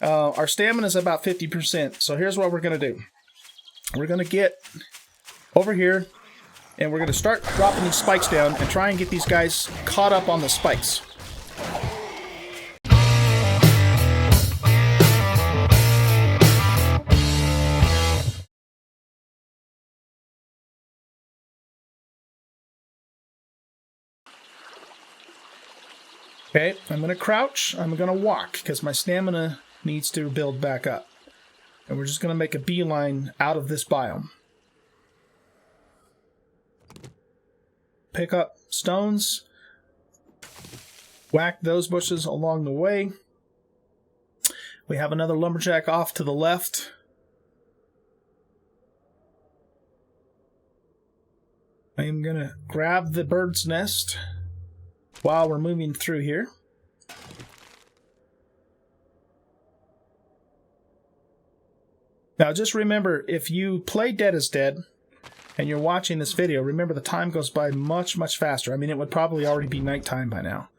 Our stamina is about 50%. So here's what we're going to do. We're going to get over here, and we're going to start dropping these spikes down and try and get these guys caught up on the spikes. Okay, I'm going to crouch. I'm going to walk because my stamina needs to build back up. And we're just going to make a beeline out of this biome. Pick up stones. Whack those bushes along the way. We have another lumberjack off to the left. I am going to grab the bird's nest while we're moving through here. Now just remember, if you play Dead is Dead and you're watching this video, remember the time goes by much, much faster. I mean, it would probably already be nighttime by now.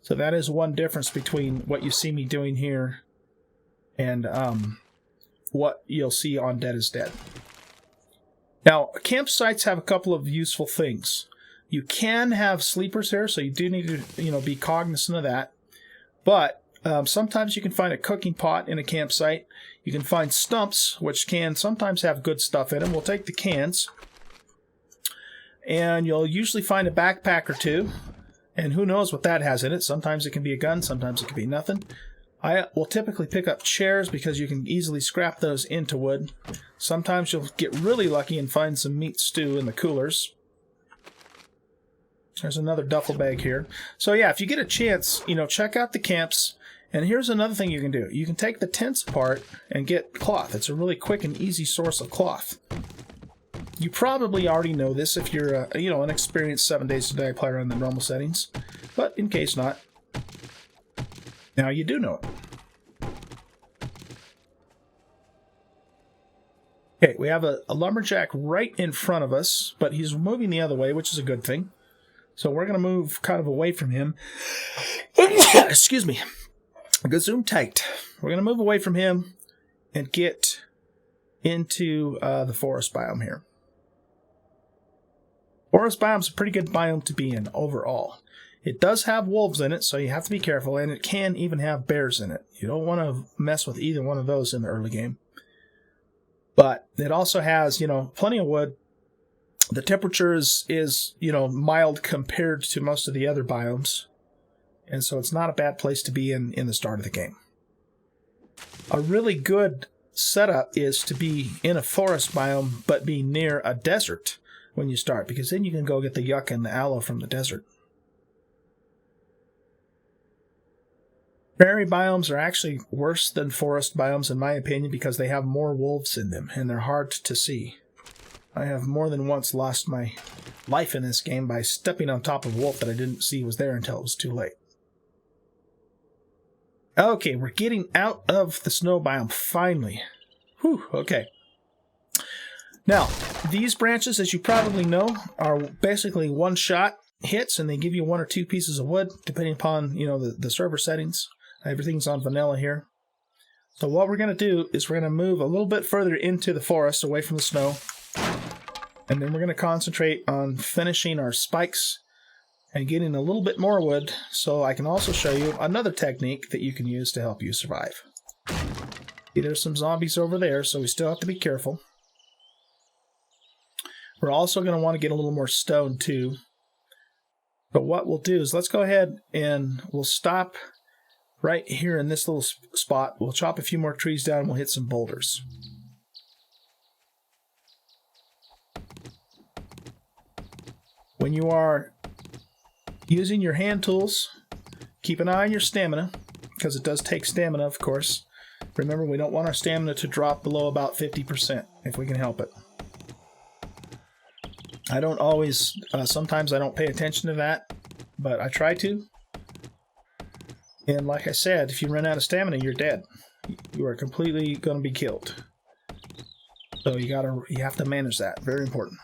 So that is one difference between what you see me doing here and what you'll see on Dead is Dead. Now, campsites have a couple of useful things. You can have sleepers here, so you do need to, be cognizant of that. But sometimes you can find a cooking pot in a campsite. You can find stumps, which can sometimes have good stuff in them. We'll take the cans. And you'll usually find a backpack or two. And who knows what that has in it. Sometimes it can be a gun, sometimes it can be nothing. I will typically pick up chairs because you can easily scrap those into wood. Sometimes you'll get really lucky and find some meat stew in the coolers. There's another duffel bag here. So yeah, if you get a chance, check out the camps. And here's another thing you can do. You can take the tents apart and get cloth. It's a really quick and easy source of cloth. You probably already know this if you're an experienced 7 Days to Die player on the normal settings. But in case not, now you do know it. Okay, we have a lumberjack right in front of us, but he's moving the other way, which is a good thing. So we're going to move kind of away from him. Excuse me. Gazoom tight. We're going to move away from him and get into the forest biome here. Forest biome's a pretty good biome to be in overall. It does have wolves in it, so you have to be careful, and it can even have bears in it. You don't want to mess with either one of those in the early game. But it also has, plenty of wood. The temperature is mild compared to most of the other biomes. And so it's not a bad place to be in the start of the game. A really good setup is to be in a forest biome, but be near a desert when you start, because then you can go get the yucca and the aloe from the desert. Prairie biomes are actually worse than forest biomes, in my opinion, because they have more wolves in them, and they're hard to see. I have more than once lost my life in this game by stepping on top of a wolf that I didn't see was there until it was too late. Okay, we're getting out of the snow biome, finally. Whew, okay. Now, these branches, as you probably know, are basically one-shot hits, and they give you 1 or 2 pieces of wood, depending upon, the server settings. Everything's on vanilla here. So what we're going to do is we're going to move a little bit further into the forest, away from the snow. And then we're going to concentrate on finishing our spikes and getting a little bit more wood, so I can also show you another technique that you can use to help you survive. See, there's some zombies over there, so we still have to be careful. We're also going to want to get a little more stone too. But what we'll do is let's go ahead and we'll stop right here in this little spot. We'll chop a few more trees down and we'll hit some boulders. When you are using your hand tools, keep an eye on your stamina, because it does take stamina, of course. Remember, we don't want our stamina to drop below about 50% if we can help it. I don't always, sometimes I don't pay attention to that, but I try to. And like I said, if you run out of stamina, you're dead. You are completely going to be killed. So you have to manage that. Very important.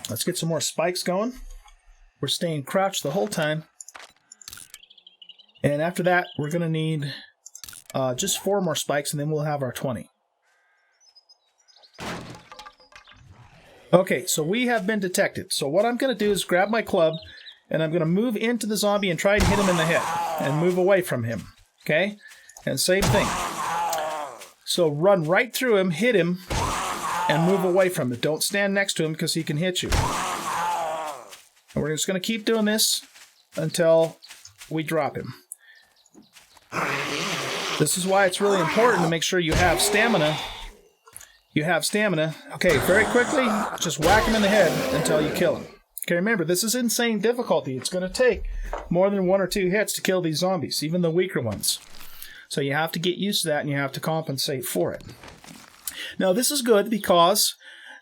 Let's get some more spikes going. We're staying crouched the whole time. And after that, we're going to need just 4 more spikes, and then we'll have our 20. Okay, so we have been detected. So what I'm going to do is grab my club, and I'm going to move into the zombie and try and hit him in the head, and move away from him. Okay? And same thing. So run right through him, hit him, and move away from him. Don't stand next to him because he can hit you. And we're just going to keep doing this until we drop him. This is why it's really important to make sure you have stamina. You have stamina. Okay, very quickly, just whack him in the head until you kill him. Okay, remember, this is insane difficulty. It's going to take more than 1 or 2 hits to kill these zombies, even the weaker ones. So you have to get used to that, and you have to compensate for it. Now, this is good because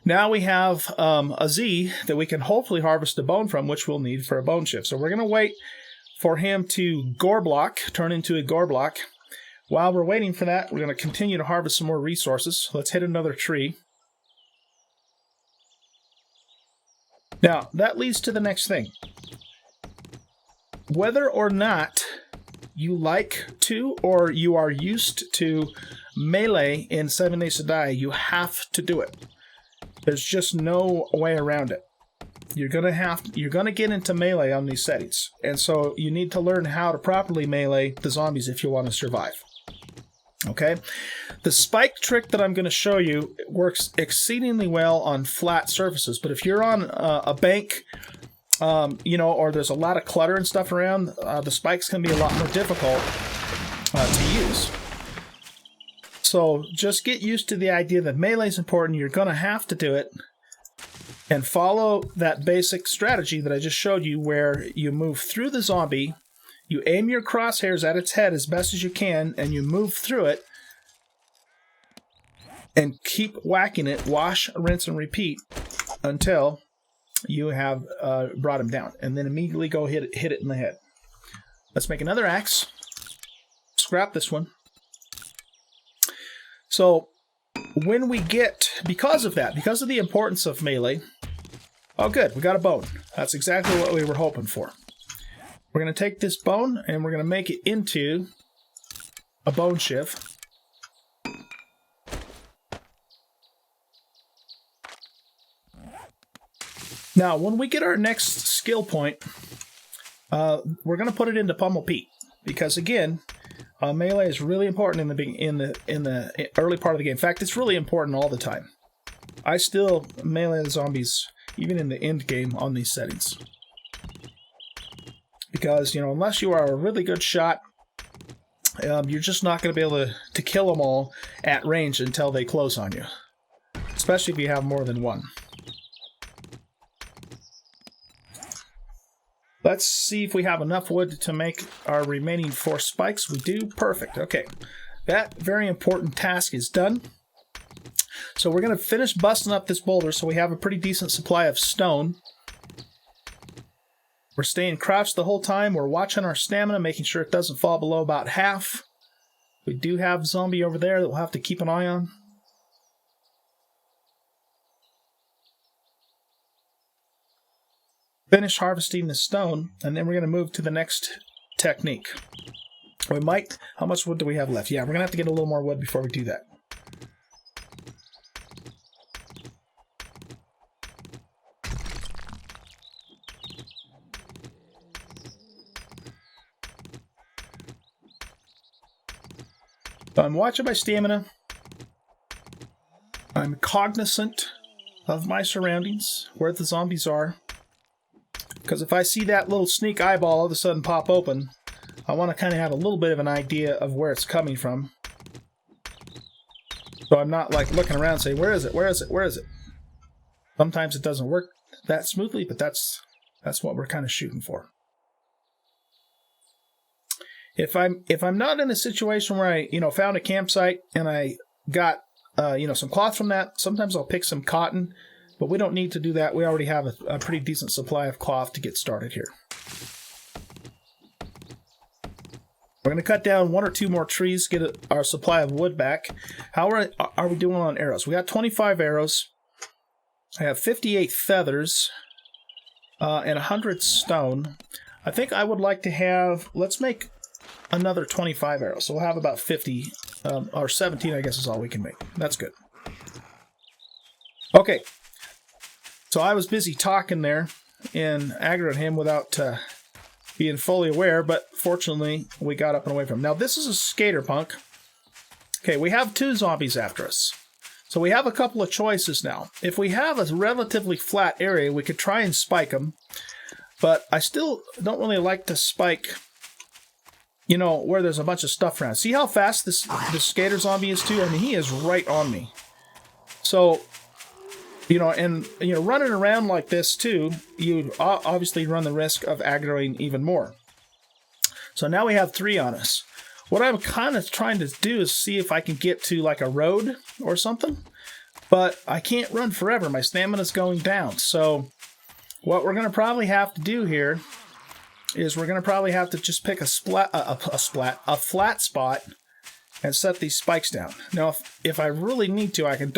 now we have a Z that we can hopefully harvest a bone from, which we'll need for a bone chip. So we're going to wait for him to gore block, turn into a gore block. While we're waiting for that, we're going to continue to harvest some more resources. Let's hit another tree. Now, that leads to the next thing. Whether or not you like to or you are used to melee in 7 Days to Die, you have to do it. There's just no way around it. You're gonna get into melee on these settings, and so you need to learn how to properly melee the zombies if you want to survive. Okay, the spike trick that I'm going to show you works exceedingly well on flat surfaces, but if you're on a bank, or there's a lot of clutter and stuff around, the spikes can be a lot more difficult to use. So just get used to the idea that melee is important. You're going to have to do it, and follow that basic strategy that I just showed you, where you move through the zombie. You aim your crosshairs at its head as best as you can, and you move through it, and keep whacking it, wash, rinse, and repeat until you have brought him down. And then immediately go hit it in the head. Let's make another axe. Scrap this one. So, when we get, because of the importance of melee, oh good, we got a bone. That's exactly what we were hoping for. We're going to take this bone and we're going to make it into a bone shiv. Now, when we get our next skill point, we're going to put it into Pummel Pete, because again, melee is really important in the early part of the game. In fact, it's really important all the time. I still melee the zombies even in the end game on these settings. Because, unless you are a really good shot, you're just not going to be able to kill them all at range until they close on you. Especially if you have more than one. Let's see if we have enough wood to make our remaining 4 spikes. We do. Perfect. Okay. That very important task is done. So we're going to finish busting up this boulder so we have a pretty decent supply of stone. We're staying crouched the whole time. We're watching our stamina, making sure it doesn't fall below about half. We do have a zombie over there that we'll have to keep an eye on. Finish harvesting the stone, and then we're going to move to the next technique. We might... How much wood do we have left? Yeah, we're going to have to get a little more wood before we do that. So I'm watching my stamina. I'm cognizant of my surroundings, where the zombies are. Because if I see that little sneak eyeball all of a sudden pop open, I want to kind of have a little bit of an idea of where it's coming from. So I'm not like looking around and saying, where is it, where is it, where is it? Sometimes it doesn't work that smoothly, but that's what we're kind of shooting for. If I'm not in a situation where I, found a campsite and I got, some cloth from that, sometimes I'll pick some cotton, but we don't need to do that. We already have a pretty decent supply of cloth to get started here. We're going to cut down 1 or 2 more trees, get our supply of wood back. How are we doing on arrows? We got 25 arrows. I have 58 feathers and 100 stone. I think I would like to have, let's make another 25 arrows. So we'll have about 50, or 17, I guess is all we can make. That's good. Okay. So I was busy talking there and aggroing him without being fully aware, but fortunately we got up and away from him. Now this is a skater punk. Okay, we have 2 zombies after us. So we have a couple of choices now. If we have a relatively flat area, we could try and spike them. But I still don't really like to spike, you know, where there's a bunch of stuff around. See how fast this skater zombie is too? I mean, he is right on me. So, you know, and, you know, running around like this too, you obviously run the risk of aggroing even more. So now we have 3 on us. What I'm kind of trying to do is see if I can get to like a road or something. But I can't run forever. My stamina's going down. So what we're going to probably have to do here is we're going to probably have to just pick a flat spot and set these spikes down. Now, if I really need to, I can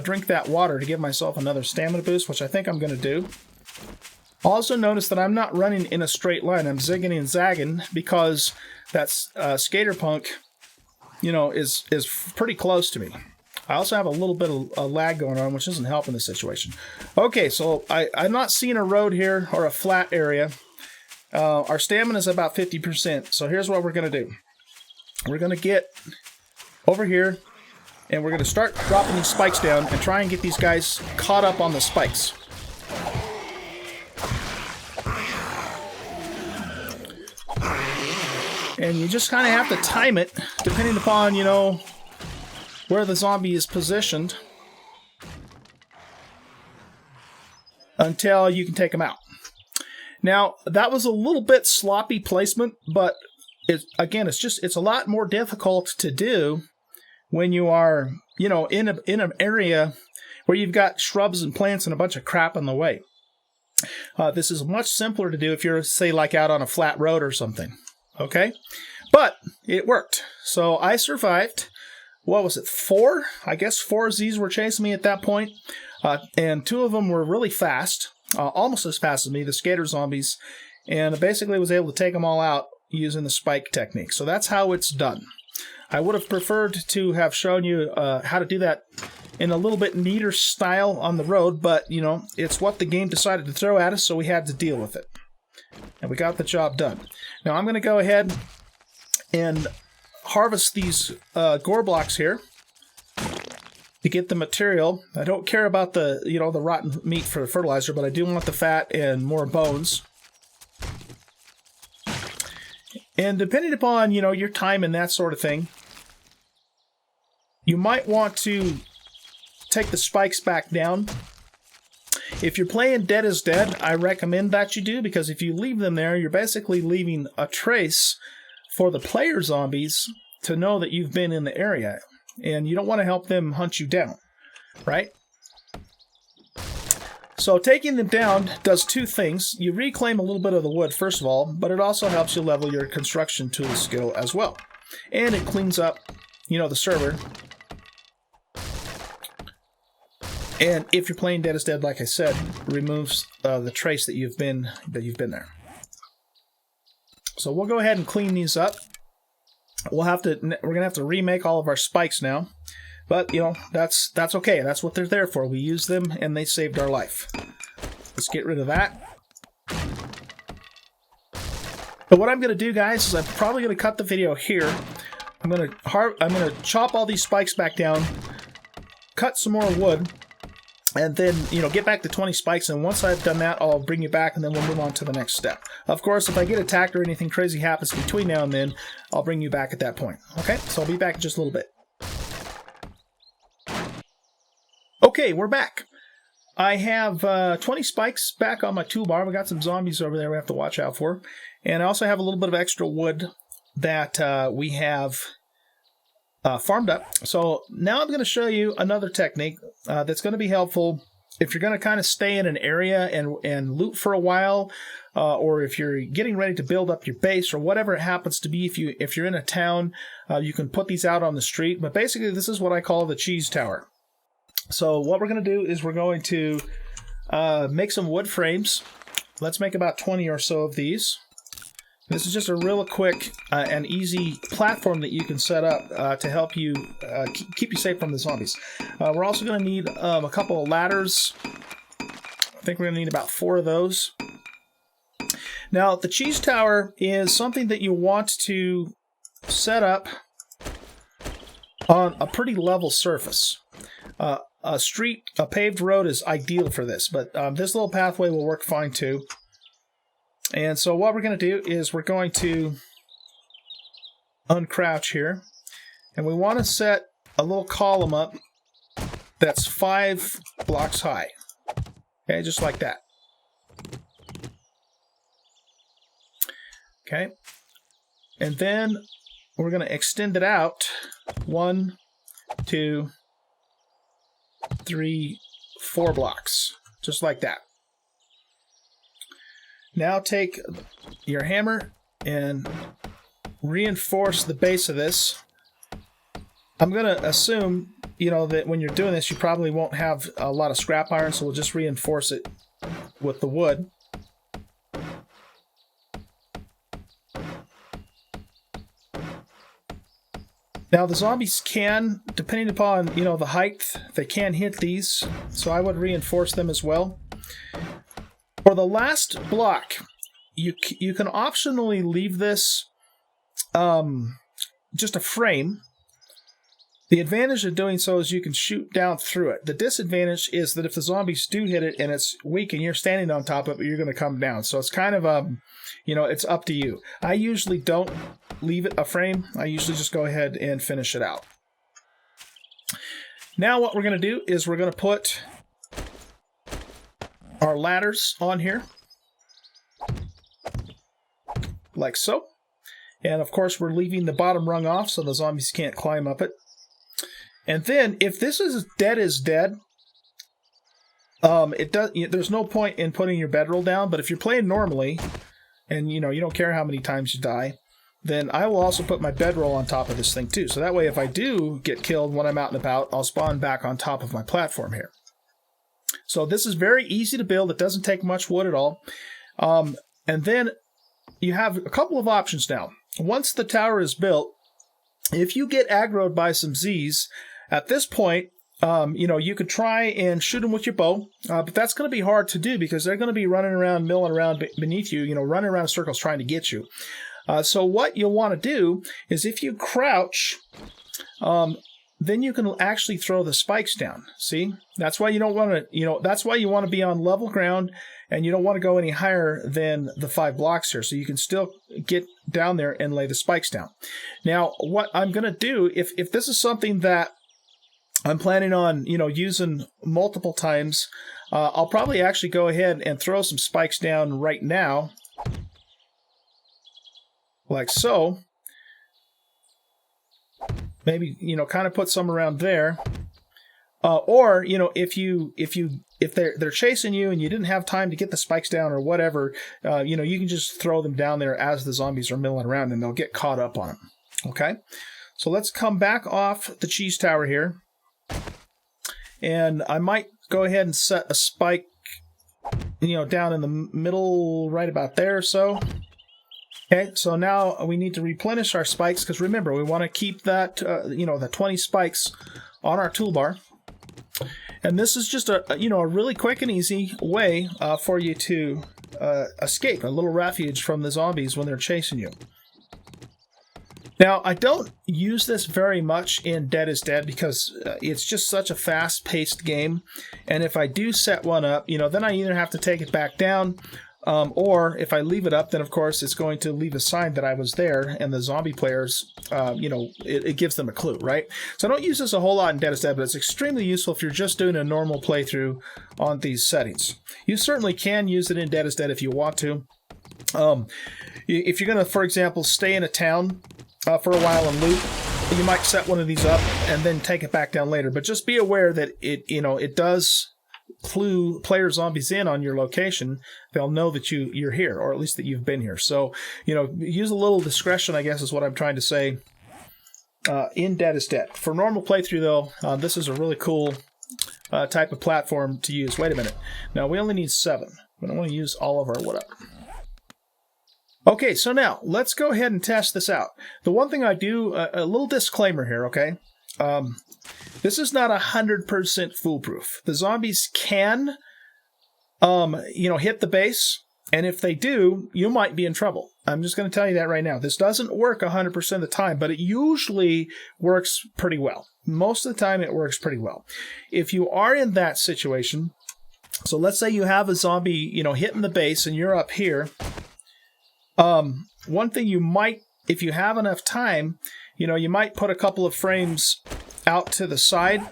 drink that water to give myself another stamina boost, which I think I'm going to do. Also notice that I'm not running in a straight line. I'm zigging and zagging because that skater punk, you know, is pretty close to me. I also have a little bit of a lag going on, which isn't helping the situation. Okay, so I'm not seeing a road here or a flat area. Our stamina is about 50%. So here's what we're going to do. We're going to get over here, and we're going to start dropping these spikes down and try and get these guys caught up on the spikes. And you just kind of have to time it, depending upon, you know, where the zombie is positioned, until you can take him out. Now, that was a little bit sloppy placement, but again, it's a lot more difficult to do when you are, you know, in an area where you've got shrubs and plants and a bunch of crap in the way. This is much simpler to do if you're, say, like out on a flat road or something. Okay? But it worked. So I survived. What was it? 4? I guess 4 Z's were chasing me at that point. And 2 of them were really fast. Almost as fast as me, the skater zombies. And I basically was able to take them all out using the spike technique. So that's how it's done. I would have preferred to have shown you how to do that in a little bit neater style on the road, but, you know, it's what the game decided to throw at us, so we had to deal with it. And we got the job done. Now I'm going to go ahead and harvest these gore blocks here to get the material. I don't care about the, you know, the rotten meat for the fertilizer, but I do want the fat and more bones. And depending upon, you know, your time and that sort of thing, you might want to take the spikes back down. If you're playing Dead is Dead, I recommend that you do, because if you leave them there, you're basically leaving a trace for the player zombies to know that you've been in the area. And you don't want to help them hunt you down, right? So taking them down does 2 things. You reclaim a little bit of the wood, first of all, but it also helps you level your construction tool skill as well. And it cleans up, you know, the server. And if you're playing Dead is Dead, like I said, removes the trace that you've been there. So we'll go ahead and clean these up. We're gonna have to remake all of our spikes now, but you know, that's okay. That's what they're there for. We used them and they saved our life. Let's get rid of that. But what I'm gonna do, guys, is I'm probably gonna cut the video here. I'm gonna chop all these spikes back down, cut some more wood, and then, you know, get back to 20 spikes, and once I've done that, I'll bring you back, and then we'll move on to the next step. Of course, if I get attacked or anything crazy happens between now and then, I'll bring you back at that point. Okay, so I'll be back in just a little bit. Okay, we're back. I have 20 spikes back on my toolbar. We got some zombies over there we have to watch out for. And I also have a little bit of extra wood that we have farmed up. So now I'm going to show you another technique that's going to be helpful if you're going to kind of stay in an area and loot for a while, or if you're getting ready to build up your base, or whatever it happens to be. If you're in a town, you can put these out on the street. But basically, this is what I call the cheese tower. So what we're going to do is we're going to make some wood frames. Let's make about 20 or so of these. This is just a real quick and easy platform that you can set up to help you keep you safe from the zombies. We're also going to need a couple of ladders. I think we're going to need about 4 of those. Now, the cheese tower is something that you want to set up on a pretty level surface. A paved road is ideal for this, but this little pathway will work fine too. And so what we're going to do is we're going to uncrouch here, and we want to set a little column up that's 5 blocks high. Okay, just like that. Okay, and then we're going to extend it out 1, 2, 3, 4 blocks, just like that. Now take your hammer and reinforce the base of this. I'm going to assume, that when you're doing this, you probably won't have a lot of scrap iron, so we'll just reinforce it with the wood. Now the zombies can, depending upon, the height, they can hit these, so I would reinforce them as well. For the last block, you can optionally leave this just a frame. The advantage of doing so is you can shoot down through it. The disadvantage is that if the zombies do hit it and it's weak and you're standing on top of it, you're going to come down. So it's kind of, it's up to you. I usually don't leave it a frame. I usually just go ahead and finish it out. Now what we're going to do is we're going to put our ladders on here, like so. And of course we're leaving the bottom rung off so the zombies can't climb up it. And then if this is dead, there's no point in putting your bedroll down, but if you're playing normally and you don't care how many times you die, then I will also put my bedroll on top of this thing too. So that way if I do get killed when I'm out and about, I'll spawn back on top of my platform here. So this is very easy to build. It doesn't take much wood at all. And then you have a couple of options now. Once the tower is built, if you get aggroed by some Z's, at this point, you could try and shoot them with your bow, but that's going to be hard to do because they're going to be running around, milling around beneath you, running around in circles trying to get you. So what you'll want to do is if you crouch, then you can actually throw the spikes down. See? That's why you don't want to, that's why you want to be on level ground and you don't want to go any higher than the 5 blocks here. So you can still get down there and lay the spikes down. Now, what I'm going to do, if this is something that I'm planning on, using multiple times, I'll probably actually go ahead and throw some spikes down right now. Like so. Maybe, kind of put some around there. Or, if they're chasing you and you didn't have time to get the spikes down or whatever, you can just throw them down there as the zombies are milling around and they'll get caught up on them. Okay? So let's come back off the cheese tower here. And I might go ahead and set a spike, down in the middle, right about there or so. Okay, so now we need to replenish our spikes because remember, we want to keep that, the 20 spikes on our toolbar. And this is just a really quick and easy way for you to escape, a little refuge from the zombies when they're chasing you. Now, I don't use this very much in Dead is Dead because it's just such a fast-paced game. And if I do set one up, then I either have to take it back down, or if I leave it up, then of course it's going to leave a sign that I was there, and the zombie players, it gives them a clue, right? So I don't use this a whole lot in Dead is Dead, but it's extremely useful if you're just doing a normal playthrough on these settings. You certainly can use it in Dead is Dead if you want to. If you're going to, for example, stay in a town for a while and loot, you might set one of these up and then take it back down later. But just be aware that it does clue player zombies in on your location. They'll know that you're here, or at least that you've been here. So, use a little discretion, I guess is what I'm trying to say, in Dead is Dead. For normal playthrough, though, this is a really cool type of platform to use. Wait a minute. Now, we only need 7. We don't want to use all of our wood up. Okay, so now let's go ahead and test this out. The one thing I do, a little disclaimer here, okay? This is not 100% foolproof. The zombies can, hit the base, and if they do, you might be in trouble. I'm just going to tell you that right now. This doesn't work 100% of the time, but it usually works pretty well. Most of the time, it works pretty well. If you are in that situation, so let's say you have a zombie, hitting the base, and you're up here. One thing you might, if you have enough time, you might put a couple of frames out to the side,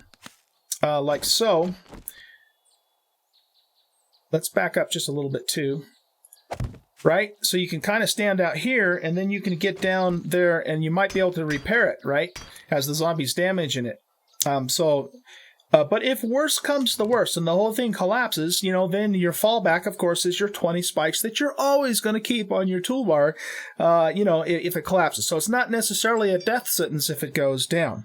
like so. Let's back up just a little bit too. Right? So you can kind of stand out here, and then you can get down there, and you might be able to repair it, right? As the zombie's damaging it. But if worse comes to worse and the whole thing collapses, then your fallback, of course, is your 20 spikes that you're always going to keep on your toolbar, if it collapses. So it's not necessarily a death sentence if it goes down.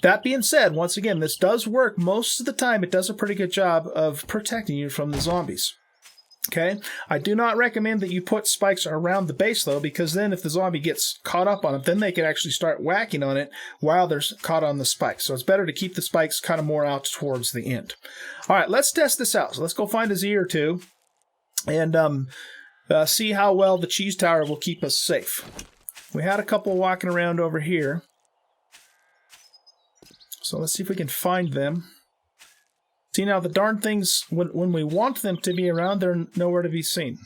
That being said, once again, this does work. Most of the time, it does a pretty good job of protecting you from the zombies. Okay, I do not recommend that you put spikes around the base, though, because then if the zombie gets caught up on it, then they can actually start whacking on it while they're caught on the spikes. So it's better to keep the spikes kind of more out towards the end. All right, let's test this out. So let's go find a Z or two and see how well the cheese tower will keep us safe. We had a couple walking around over here. So let's see if we can find them. See, now the darn things, when we want them to be around, they're nowhere to be seen.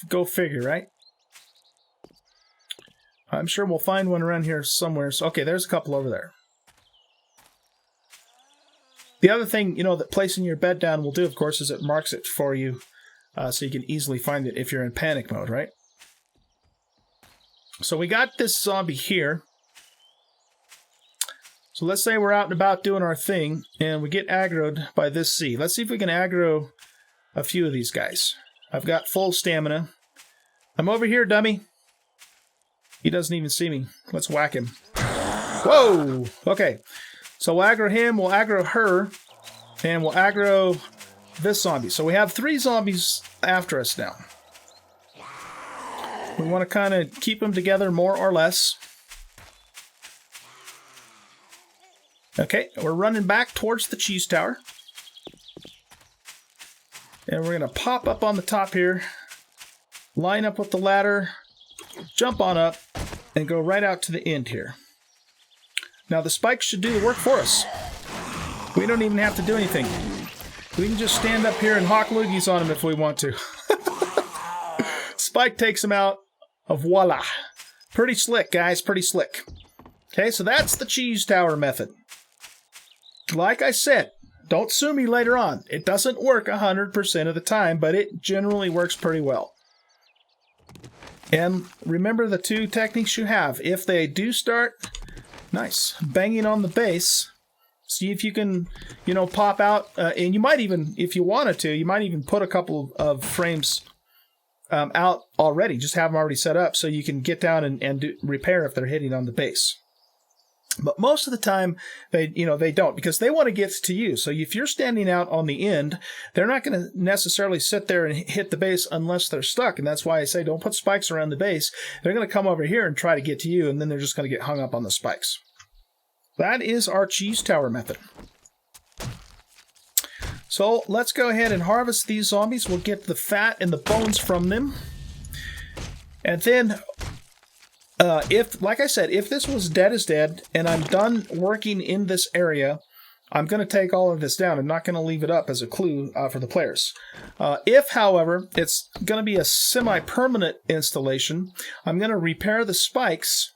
Go figure, right? I'm sure we'll find one around here somewhere. So, okay, there's a couple over there. The other thing, that placing your bed down will do, of course, is it marks it for you, so you can easily find it if you're in panic mode, right? So we got this zombie here. So let's say we're out and about doing our thing, and we get aggroed by this Z. Let's see if we can aggro a few of these guys. I've got full stamina. I'm over here, dummy. He doesn't even see me. Let's whack him. Whoa! Okay. So we'll aggro him, we'll aggro her, and we'll aggro this zombie. So we have 3 zombies after us now. We want to kind of keep them together more or less. Okay, we're running back towards the cheese tower. And we're going to pop up on the top here, line up with the ladder, jump on up, and go right out to the end here. Now the spikes should do the work for us. We don't even have to do anything. We can just stand up here and hawk loogies on them if we want to. Spike takes them out. Voila. Pretty slick, guys, pretty slick. Okay, so that's the cheese tower method. Like I said, don't sue me later on. It doesn't work 100% of the time, but it generally works pretty well. And remember the 2 techniques you have. If they do start, nice, banging on the base, see if you can, pop out. And you might even, if you wanted to, you might even put a couple of frames out already. Just have them already set up so you can get down and repair if they're hitting on the base. But most of the time, they don't, because they want to get to you. So if you're standing out on the end, they're not going to necessarily sit there and hit the base unless they're stuck. And that's why I say don't put spikes around the base. They're going to come over here and try to get to you, and then they're just going to get hung up on the spikes. That is our cheese tower method. So let's go ahead and harvest these zombies. We'll get the fat and the bones from them. And then... like I said, if this was dead is dead, and I'm done working in this area, I'm going to take all of this down. I'm not going to leave it up as a clue for the players. If, however, it's going to be a semi-permanent installation, I'm going to repair the spikes,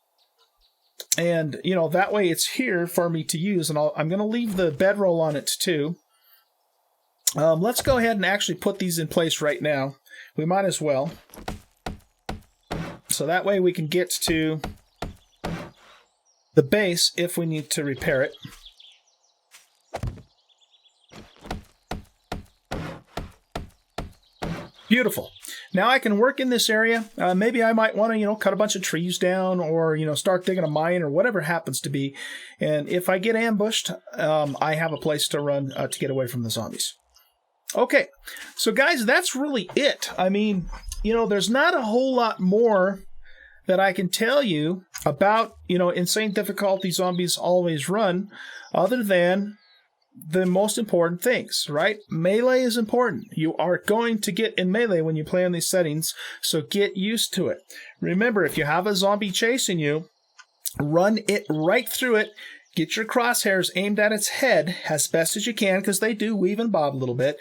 and, that way it's here for me to use, and I'm going to leave the bedroll on it, too. Let's go ahead and actually put these in place right now. We might as well. So that way we can get to the base if we need to repair it. Beautiful. Now I can work in this area. Maybe I might want to, cut a bunch of trees down or, start digging a mine or whatever happens to be. And if I get ambushed, I have a place to run to get away from the zombies. Okay, so guys, that's really it. I mean, there's not a whole lot more that I can tell you about, insane difficulty zombies always run, other than the most important things, right? Melee is important. You are going to get in melee when you play on these settings, so get used to it. Remember, if you have a zombie chasing you, run it right through it. Get your crosshairs aimed at its head as best as you can, because they do weave and bob a little bit.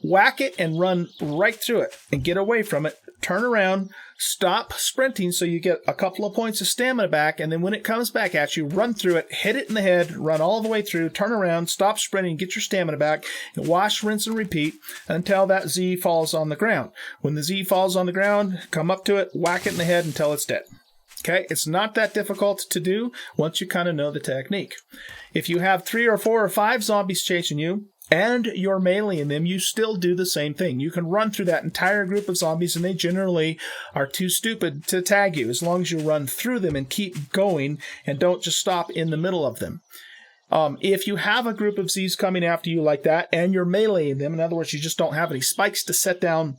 Whack it and run right through it and get away from it. Turn around, stop sprinting so you get a couple of points of stamina back, and then when it comes back at you, run through it, hit it in the head, run all the way through, turn around, stop sprinting, get your stamina back, and wash, rinse, and repeat until that Z falls on the ground. When the Z falls on the ground, come up to it, whack it in the head until it's dead. Okay, it's not that difficult to do once you kind of know the technique. If you have 3 or 4 or 5 zombies chasing you, and you're meleeing them, you still do the same thing. You can run through that entire group of zombies, and they generally are too stupid to tag you, as long as you run through them and keep going and don't just stop in the middle of them. If you have a group of Z's coming after you like that, and you're meleeing them, in other words, you just don't have any spikes to set down,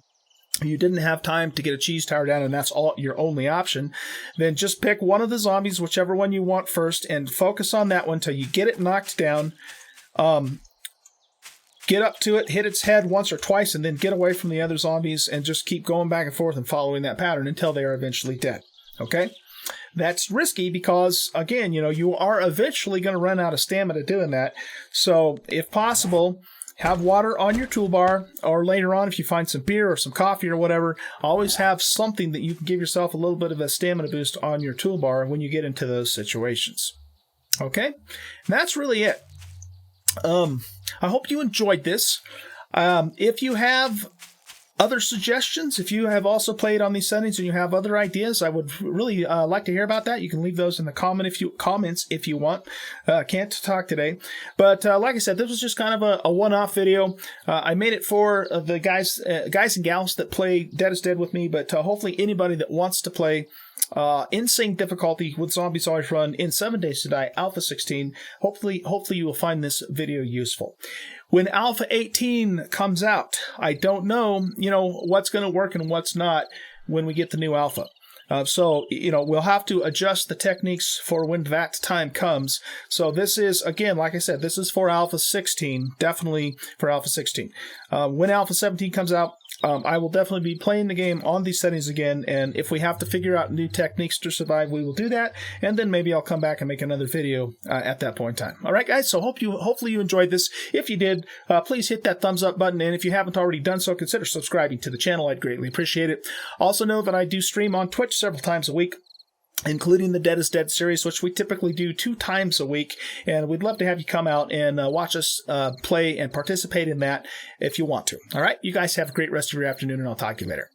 you didn't have time to get a cheese tower down, and that's all your only option, then just pick one of the zombies, whichever one you want first, and focus on that one until you get it knocked down. Get up to it, hit its head once or twice, and then get away from the other zombies and just keep going back and forth and following that pattern until they are eventually dead. Okay? That's risky because, again, you are eventually going to run out of stamina doing that. So, if possible, have water on your toolbar, or later on, if you find some beer or some coffee or whatever, always have something that you can give yourself a little bit of a stamina boost on your toolbar when you get into those situations. Okay? And that's really it. I hope you enjoyed this. If you have other suggestions, if you have also played on these settings and you have other ideas, I would really like to hear about that. You can leave those in the comments if you want. Can't talk today. But like I said, this was just kind of a one-off video. I made it for the guys and gals that play Dead is Dead with me, but hopefully anybody that wants to play insane difficulty with Zombies Always Run in 7 Days to Die Alpha 16. Hopefully you will find this video useful. When Alpha 18 comes out, I don't know, what's going to work and what's not when we get the new Alpha. So, we'll have to adjust the techniques for when that time comes. So this is, again, like I said, this is for Alpha 16, definitely for Alpha 16. When Alpha 17 comes out, I will definitely be playing the game on these settings again, and if we have to figure out new techniques to survive, we will do that, and then maybe I'll come back and make another video at that point in time. All right, guys, so hopefully you enjoyed this. If you did, please hit that thumbs up button, and if you haven't already done so, consider subscribing to the channel. I'd greatly appreciate it. Also know that I do stream on Twitch several times a week, including the Dead is Dead series, which we typically do 2 times a week, and we'd love to have you come out and watch us play and participate in that if you want to. All right, you guys have a great rest of your afternoon, and I'll talk to you later.